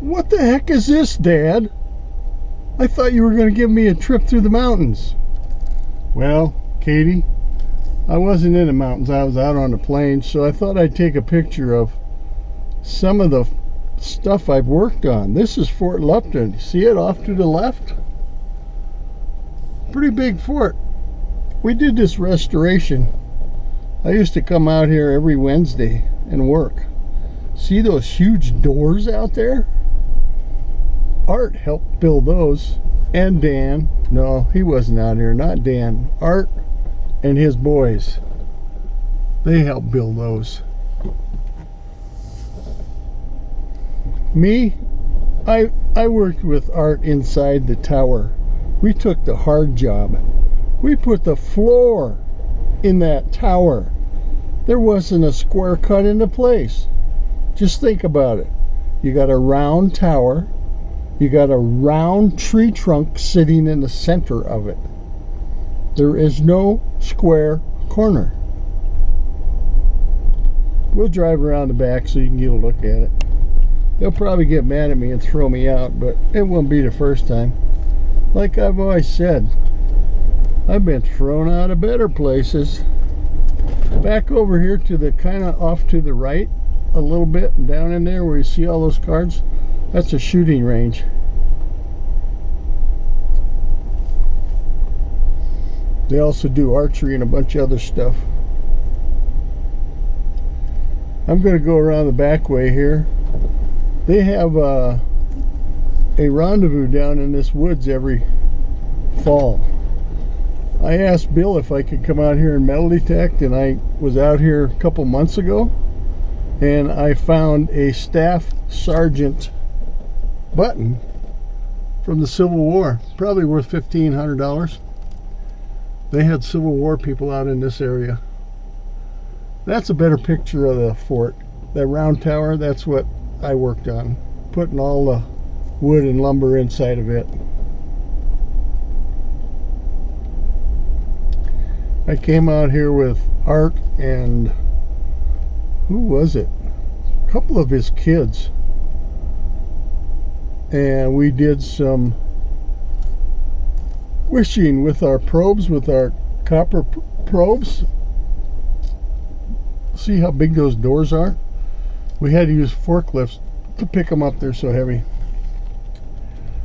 What the heck is this, Dad? I thought you were going to give me a trip through the mountains. Well, Katie, I wasn't in the mountains. I was out on the plains, so I thought I'd take a picture of some of the stuff I've worked on. This is Fort Lupton. See it off to the left? Pretty big fort. We did this restoration. I used to come out here every Wednesday and work. See those huge doors out there? Art helped build those. And Dan. No, he wasn't out here. Not Dan. Art and his boys. They helped build those. Me, I worked with Art inside the tower. We took the hard job. We put the floor in that tower. There wasn't a square cut into place. Just think about it. You got a round tower. You got a round tree trunk sitting in the center of it. There is no square corner. We'll drive around the back so you can get a look at it. They'll probably get mad at me and throw me out, but it won't be the first time. Like I've always said, I've been thrown out of better places. Back over here to the kind of off to the right a little bit, down in there where you see all those cards, that's a shooting range. They also do archery and a bunch of other stuff. I'm going to go around the back way here. They have a rendezvous down in this woods every fall. I asked Bill if I could come out here and metal detect, and I was out here a couple months ago, and I found a staff sergeant button from the Civil War, probably worth $1,500. They had Civil War people out in this area. That's a better picture of the fort. That round tower, that's what I worked on, putting all the wood and lumber inside of it. I came out here with Art and who was it? A couple of his kids, and we did some wishing with our probes, with our copper probes. See how big those doors are? We had to use forklifts to pick them up. They're so heavy.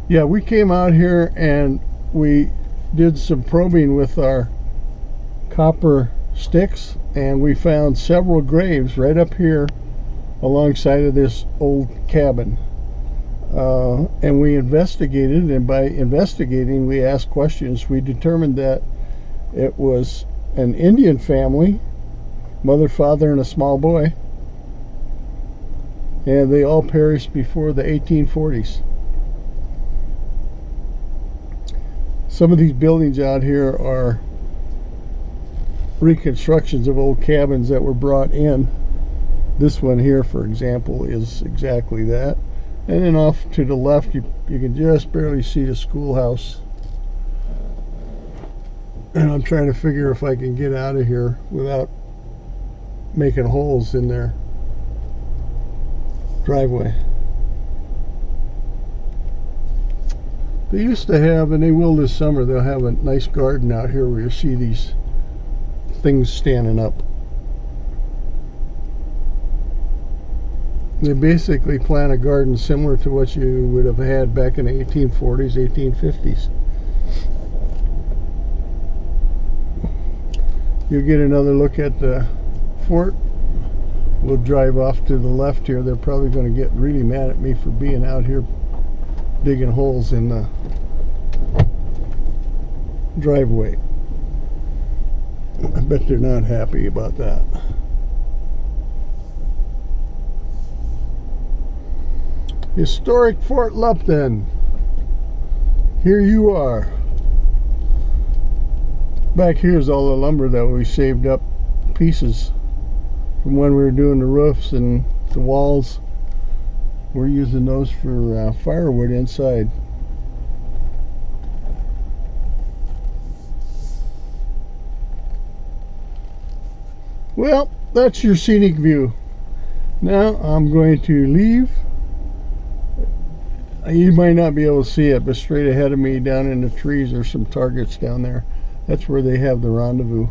Yeah, we came out here and we did some probing with our copper sticks, and we found several graves right up here alongside of this old cabin. And we investigated, and by investigating we asked questions. We determined that it was an Indian family, mother, father, and a small boy, and they all perished before the 1840s. Some of these buildings out here are reconstructions of old cabins that were brought in. This one here, for example, is exactly that. And then off to the left, you can just barely see the schoolhouse. And I'm trying to figure if I can get out of here without making holes in their driveway. They used to have, and they will this summer, they'll have a nice garden out here where you see these things standing up. They basically plant a garden similar to what you would have had back in the 1840s, 1850s. You'll get another look at the fort. We'll drive off to the left here. They're probably going to get really mad at me for being out here digging holes in the driveway. I bet they're not happy about that. Historic Fort Lupton. Here you are. Back here is all the lumber that we saved up, pieces from when we were doing the roofs and the walls. We're using those for firewood inside. Well, that's your scenic view. Now I'm going to leave You might not be able to see it, but straight ahead of me down in the trees there's some targets down there. That's where they have the rendezvous.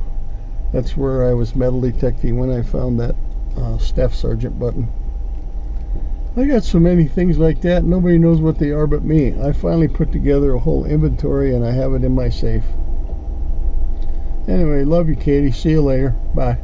That's where I was metal detecting when I found that Staff Sergeant button. I got so many things like that, nobody knows what they are but me. I finally put together a whole inventory and I have it in my safe. Anyway, love you, Katie. See you later. Bye.